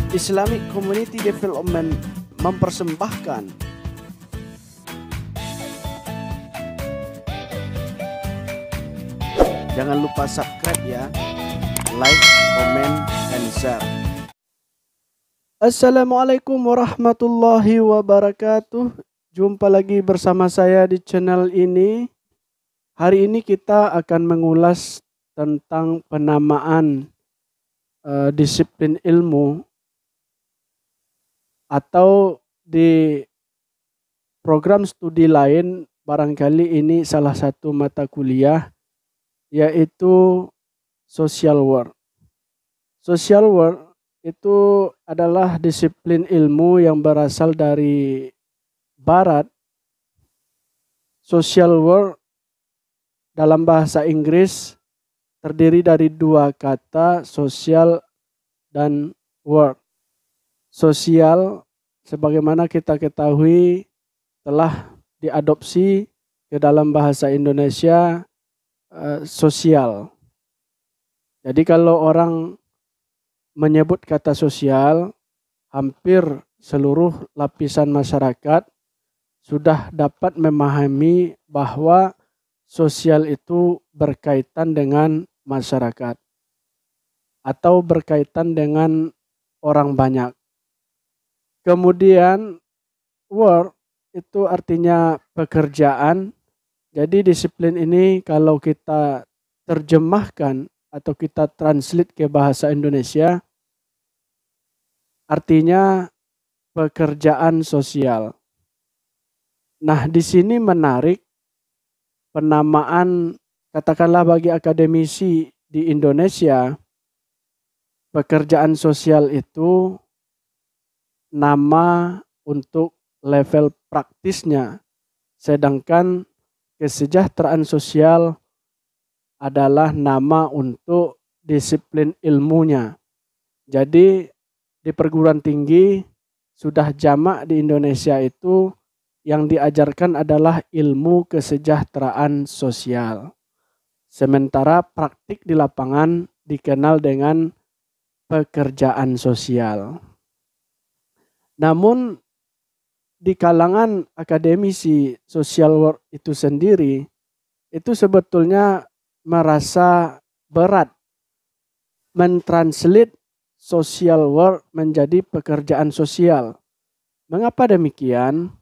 Islamic Community Development mempersembahkan jangan lupa subscribe ya, like, comment, and share. Assalamualaikum warahmatullahi wabarakatuh. Jumpa lagi bersama saya di channel ini. Hari ini kita akan mengulas tentang penamaan disiplin ilmu, atau di program studi lain barangkali ini salah satu mata kuliah, yaitu social work. Social work itu adalah disiplin ilmu yang berasal dari Barat. Social work dalam bahasa Inggris terdiri dari dua kata, social dan work. Sosial, sebagaimana kita ketahui, telah diadopsi ke dalam bahasa Indonesia sosial. Jadi kalau orang menyebut kata sosial, hampir seluruh lapisan masyarakat sudah dapat memahami bahwa sosial itu berkaitan dengan masyarakat atau berkaitan dengan orang banyak. Kemudian work itu artinya pekerjaan. Jadi disiplin ini kalau kita terjemahkan atau kita translate ke bahasa Indonesia, artinya pekerjaan sosial. Nah, di sini menarik penamaan, katakanlah bagi akademisi di Indonesia, pekerjaan sosial itu nama untuk level praktisnya, sedangkan kesejahteraan sosial adalah nama untuk disiplin ilmunya. Jadi di perguruan tinggi sudah jamak di Indonesia itu yang diajarkan adalah ilmu kesejahteraan sosial. Sementara praktik di lapangan dikenal dengan pekerjaan sosial. Namun di kalangan akademisi social work itu sendiri, itu sebetulnya merasa berat mentranslate social work menjadi pekerjaan sosial. Mengapa demikian?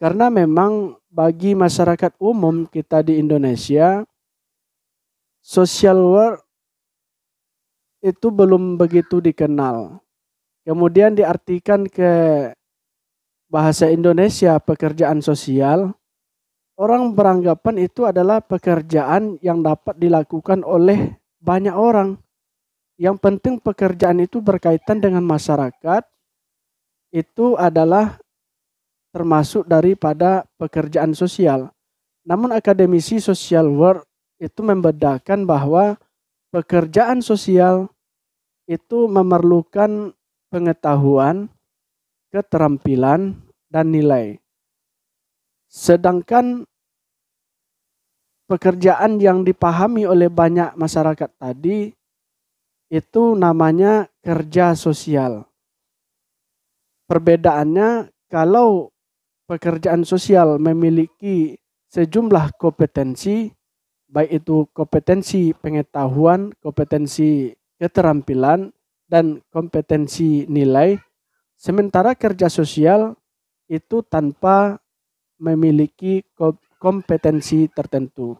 Karena memang bagi masyarakat umum kita di Indonesia, social work itu belum begitu dikenal. Kemudian diartikan ke bahasa Indonesia pekerjaan sosial, orang beranggapan itu adalah pekerjaan yang dapat dilakukan oleh banyak orang. Yang penting pekerjaan itu berkaitan dengan masyarakat, itu adalah termasuk daripada pekerjaan sosial. Namun akademisi social work itu membedakan bahwa pekerjaan sosial itu memerlukan pengetahuan, keterampilan, dan nilai. Sedangkan pekerjaan yang dipahami oleh banyak masyarakat tadi itu namanya kerja sosial. Perbedaannya, kalau pekerjaan sosial memiliki sejumlah kompetensi, baik itu kompetensi pengetahuan, kompetensi keterampilan, dan kompetensi nilai. Sementara kerja sosial itu tanpa memiliki kompetensi tertentu.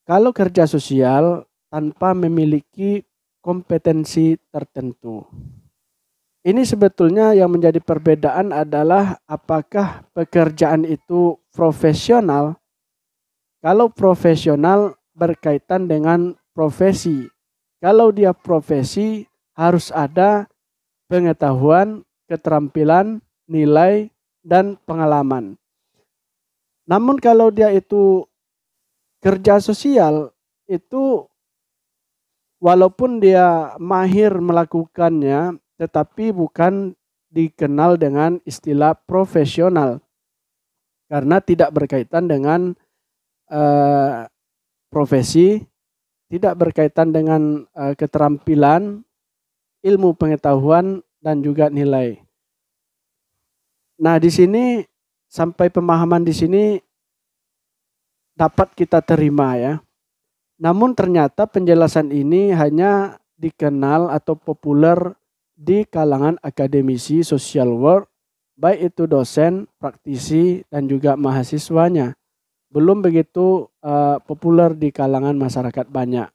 Kalau kerja sosial tanpa memiliki kompetensi tertentu. Ini sebetulnya yang menjadi perbedaan adalah apakah pekerjaan itu profesional. Kalau profesional berkaitan dengan profesi. Kalau dia profesi harus ada pengetahuan, keterampilan, nilai, dan pengalaman. Namun kalau dia itu kerja sosial, itu walaupun dia mahir melakukannya, tetapi bukan dikenal dengan istilah profesional. Karena tidak berkaitan dengan profesi, tidak berkaitan dengan keterampilan, ilmu pengetahuan, dan juga nilai. Nah, di sini sampai pemahaman di sini dapat kita terima ya. Namun ternyata penjelasan ini hanya dikenal atau populer di kalangan akademisi social work, baik itu dosen, praktisi, dan juga mahasiswanya. Belum begitu populer di kalangan masyarakat banyak.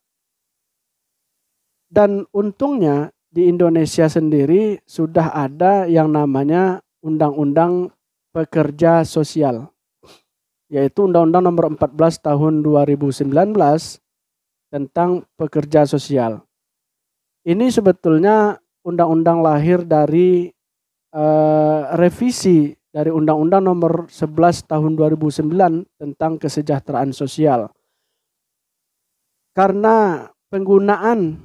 Dan untungnya di Indonesia sendiri sudah ada yang namanya Undang-Undang Pekerja Sosial, yaitu Undang-Undang Nomor 14 Tahun 2019 tentang pekerja sosial. Ini sebetulnya undang-undang lahir dari revisi dari Undang-Undang Nomor 11 Tahun 2009 tentang kesejahteraan sosial. Karena penggunaan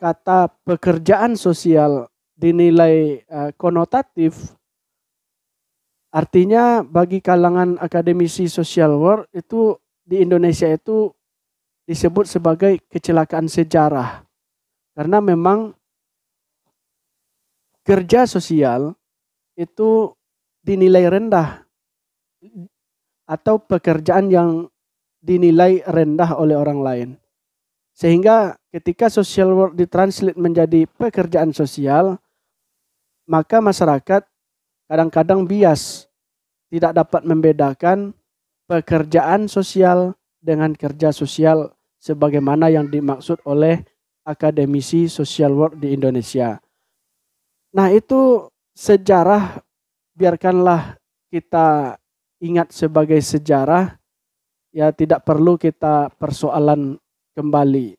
kata pekerjaan sosial dinilai konotatif, artinya bagi kalangan akademisi social work itu di Indonesia itu disebut sebagai kecelakaan sejarah. Karena memang kerja sosial itu dinilai rendah atau pekerjaan yang dinilai rendah oleh orang lain. Sehingga ketika social work ditranslate menjadi pekerjaan sosial, maka masyarakat kadang-kadang bias, tidak dapat membedakan pekerjaan sosial dengan kerja sosial sebagaimana yang dimaksud oleh akademisi social work di Indonesia. Nah, itu sejarah, biarkanlah kita ingat sebagai sejarah, ya tidak perlu kita persoalan kembali.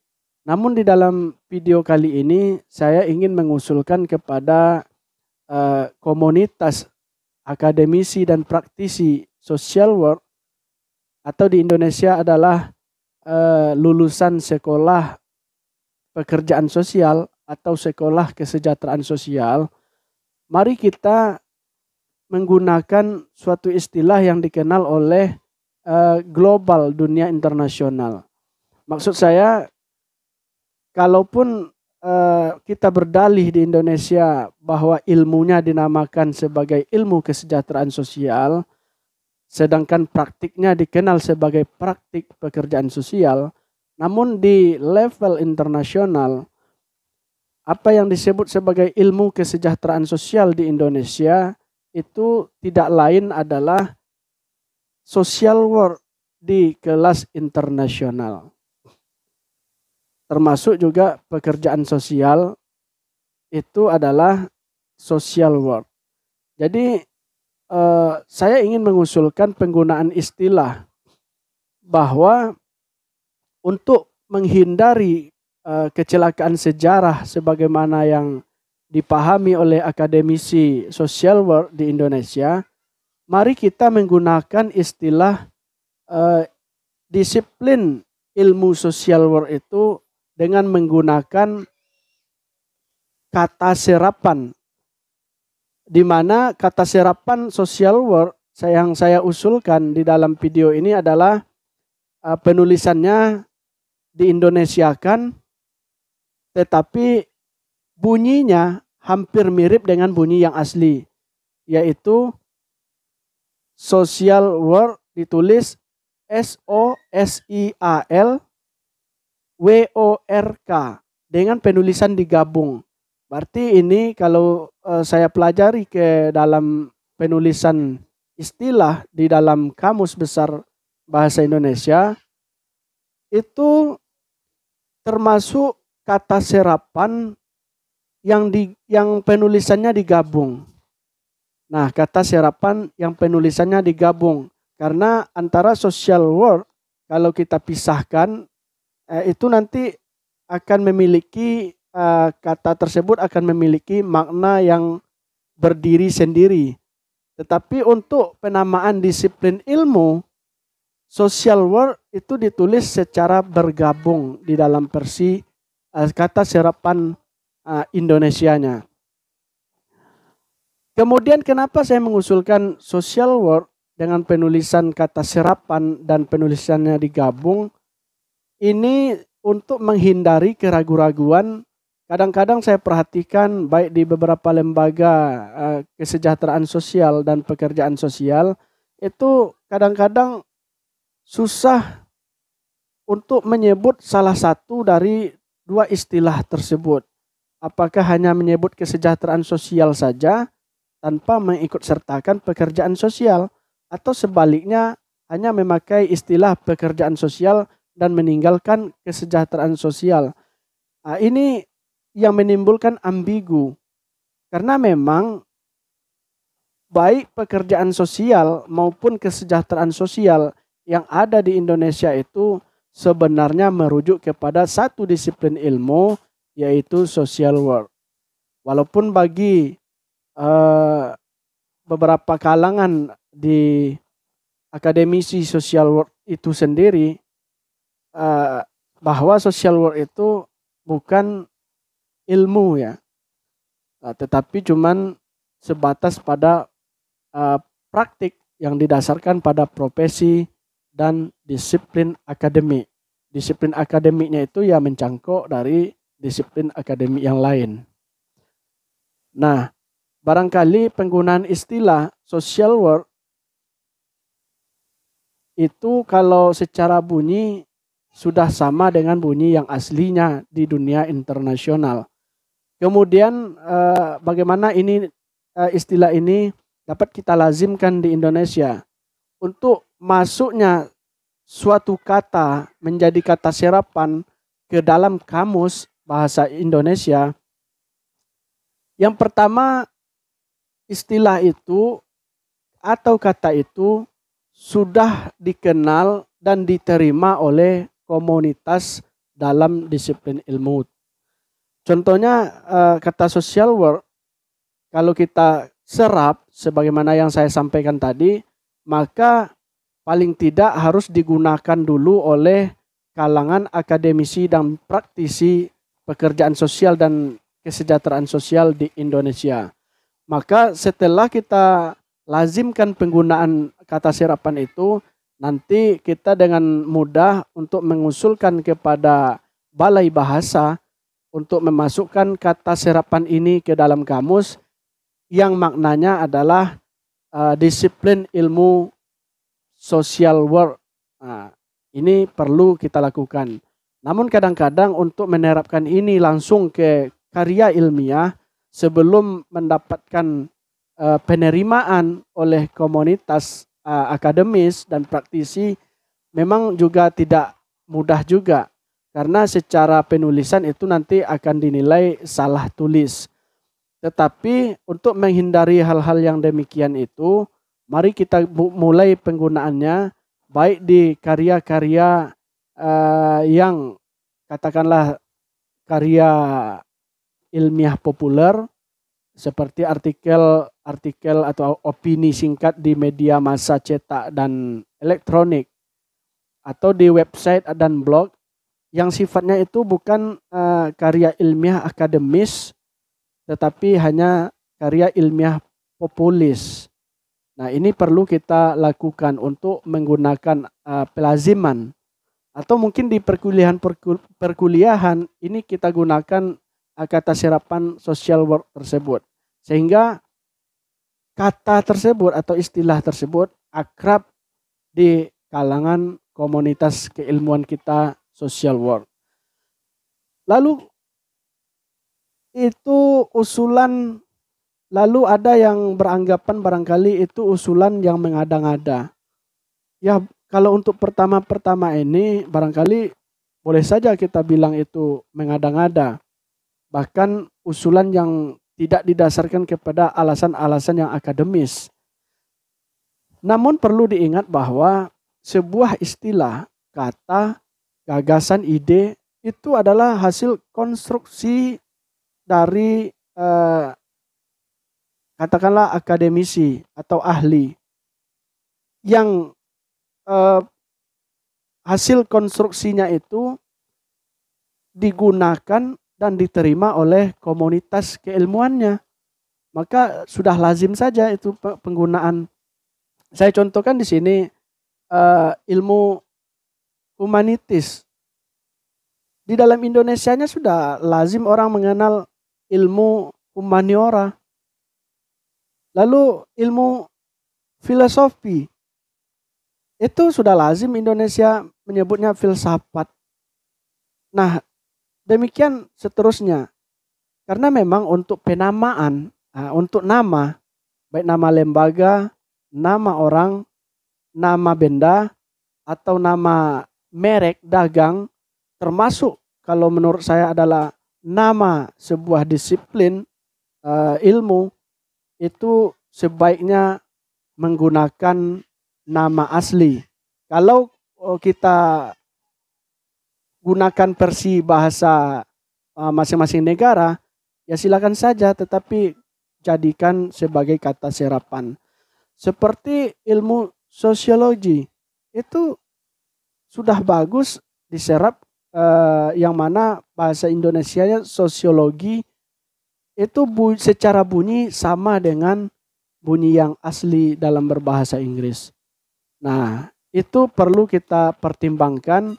Namun di dalam video kali ini saya ingin mengusulkan kepada komunitas akademisi dan praktisi social work, atau di Indonesia adalah lulusan sekolah pekerjaan sosial atau sekolah kesejahteraan sosial. Mari kita menggunakan suatu istilah yang dikenal oleh global, dunia internasional. Maksud saya, kalaupun kita berdalih di Indonesia bahwa ilmunya dinamakan sebagai ilmu kesejahteraan sosial, sedangkan praktiknya dikenal sebagai praktik pekerjaan sosial, namun di level internasional, apa yang disebut sebagai ilmu kesejahteraan sosial di Indonesia itu tidak lain adalah social work di kelas internasional. Termasuk juga pekerjaan sosial itu adalah social work. Jadi saya ingin mengusulkan penggunaan istilah bahwa untuk menghindari kecelakaan sejarah sebagaimana yang dipahami oleh akademisi social work di Indonesia, mari kita menggunakan istilah disiplin ilmu social work itu dengan menggunakan kata serapan, di mana kata serapan social work yang saya usulkan di dalam video ini adalah penulisannya diindonesiakan, tetapi bunyinya hampir mirip dengan bunyi yang asli, yaitu social work ditulis SOSIAL WORK dengan penulisan digabung. Berarti ini kalau saya pelajari ke dalam penulisan istilah di dalam Kamus Besar Bahasa Indonesia, itu termasuk kata serapan yang penulisannya digabung. Nah, kata serapan yang penulisannya digabung, karena antara social work kalau kita pisahkan itu nanti akan memiliki kata tersebut akan memiliki makna yang berdiri sendiri. Tetapi untuk penamaan disiplin ilmu, social work itu ditulis secara bergabung di dalam versi kata serapan Indonesianya. Kemudian kenapa saya mengusulkan social work dengan penulisan kata serapan dan penulisannya digabung? Ini untuk menghindari keraguan-raguan kadang-kadang saya perhatikan baik di beberapa lembaga kesejahteraan sosial dan pekerjaan sosial, itu kadang-kadang susah untuk menyebut salah satu dari dua istilah tersebut. Apakah hanya menyebut kesejahteraan sosial saja tanpa mengikut sertakan pekerjaan sosial, atau sebaliknya hanya memakai istilah pekerjaan sosial dan meninggalkan kesejahteraan sosial. Nah, ini yang menimbulkan ambigu, karena memang baik pekerjaan sosial maupun kesejahteraan sosial yang ada di Indonesia itu sebenarnya merujuk kepada satu disiplin ilmu, yaitu social work. Walaupun bagi beberapa kalangan di akademisi social work itu sendiri, bahwa social work itu bukan ilmu ya, tetapi cuman sebatas pada praktik yang didasarkan pada profesi dan disiplin akademik. Disiplin akademiknya itu ya mencangkup dari disiplin akademik yang lain. Nah, barangkali penggunaan istilah social work itu kalau secara bunyi sudah sama dengan bunyi yang aslinya di dunia internasional. Kemudian bagaimana ini istilah ini dapat kita lazimkan di Indonesia? Untuk masuknya suatu kata menjadi kata serapan ke dalam kamus bahasa Indonesia, yang pertama istilah itu atau kata itu sudah dikenal dan diterima oleh komunitas dalam disiplin ilmu. Contohnya kata social work, kalau kita serap sebagaimana yang saya sampaikan tadi, maka paling tidak harus digunakan dulu oleh kalangan akademisi dan praktisi pekerjaan sosial dan kesejahteraan sosial di Indonesia. Maka setelah kita lazimkan penggunaan kata serapan itu, nanti kita dengan mudah untuk mengusulkan kepada Balai Bahasa untuk memasukkan kata serapan ini ke dalam kamus yang maknanya adalah disiplin ilmu social work. Nah, ini perlu kita lakukan. Namun kadang-kadang untuk menerapkan ini langsung ke karya ilmiah sebelum mendapatkan penerimaan oleh komunitas akademis dan praktisi memang juga tidak mudah juga, karena secara penulisan itu nanti akan dinilai salah tulis. Tetapi untuk menghindari hal-hal yang demikian itu, mari kita mulai penggunaannya baik di karya-karya yang katakanlah karya ilmiah populer seperti artikel atau opini singkat di media massa cetak dan elektronik, atau di website dan blog yang sifatnya itu bukan karya ilmiah akademis tetapi hanya karya ilmiah populis. Nah, ini perlu kita lakukan untuk menggunakan pelaziman, atau mungkin di perkuliahan ini kita gunakan kata serapan social work tersebut, sehingga kata tersebut atau istilah tersebut akrab di kalangan komunitas keilmuan kita social work. Lalu itu usulan, lalu ada yang beranggapan barangkali itu usulan yang mengada-ngada. Ya, kalau untuk pertama-pertama ini barangkali boleh saja kita bilang itu mengada-ngada. Bahkan usulan yang tidak didasarkan kepada alasan-alasan yang akademis. Namun perlu diingat bahwa sebuah istilah, kata, gagasan, ide itu adalah hasil konstruksi dari katakanlah akademisi atau ahli yang hasil konstruksinya itu digunakan dan diterima oleh komunitas keilmuannya. Maka sudah lazim saja itu penggunaan. Saya contohkan di sini ilmu humanitis. di dalam Indonesianya sudah lazim orang mengenal ilmu humaniora, lalu ilmu filosofi. Itu sudah lazim Indonesia menyebutnya filsafat. Nah, demikian seterusnya. Karena memang untuk penamaan, untuk nama, baik nama lembaga, nama orang, nama benda, atau nama merek dagang, termasuk kalau menurut saya adalah nama sebuah disiplin ilmu, itu sebaiknya menggunakan nama asli. Kalau kita gunakan versi bahasa masing-masing negara, ya silakan saja, tetapi jadikan sebagai kata serapan. Seperti ilmu sosiologi, itu sudah bagus diserap, yang mana bahasa Indonesianya sosiologi itu secara bunyi sama dengan bunyi yang asli dalam berbahasa Inggris. Nah, itu perlu kita pertimbangkan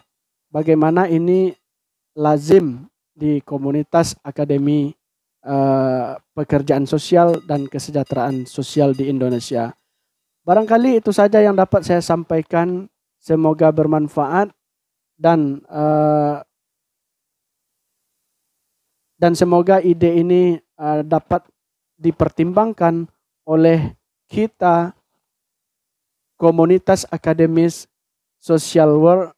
bagaimana ini lazim di komunitas akademi pekerjaan sosial dan kesejahteraan sosial di Indonesia. Barangkali itu saja yang dapat saya sampaikan. Semoga bermanfaat dan semoga ide ini dapat dipertimbangkan oleh kita komunitas akademis social work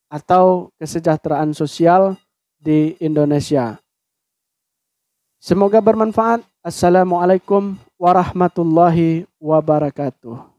atau kesejahteraan sosial di Indonesia. Semoga bermanfaat. Assalamualaikum warahmatullahi wabarakatuh.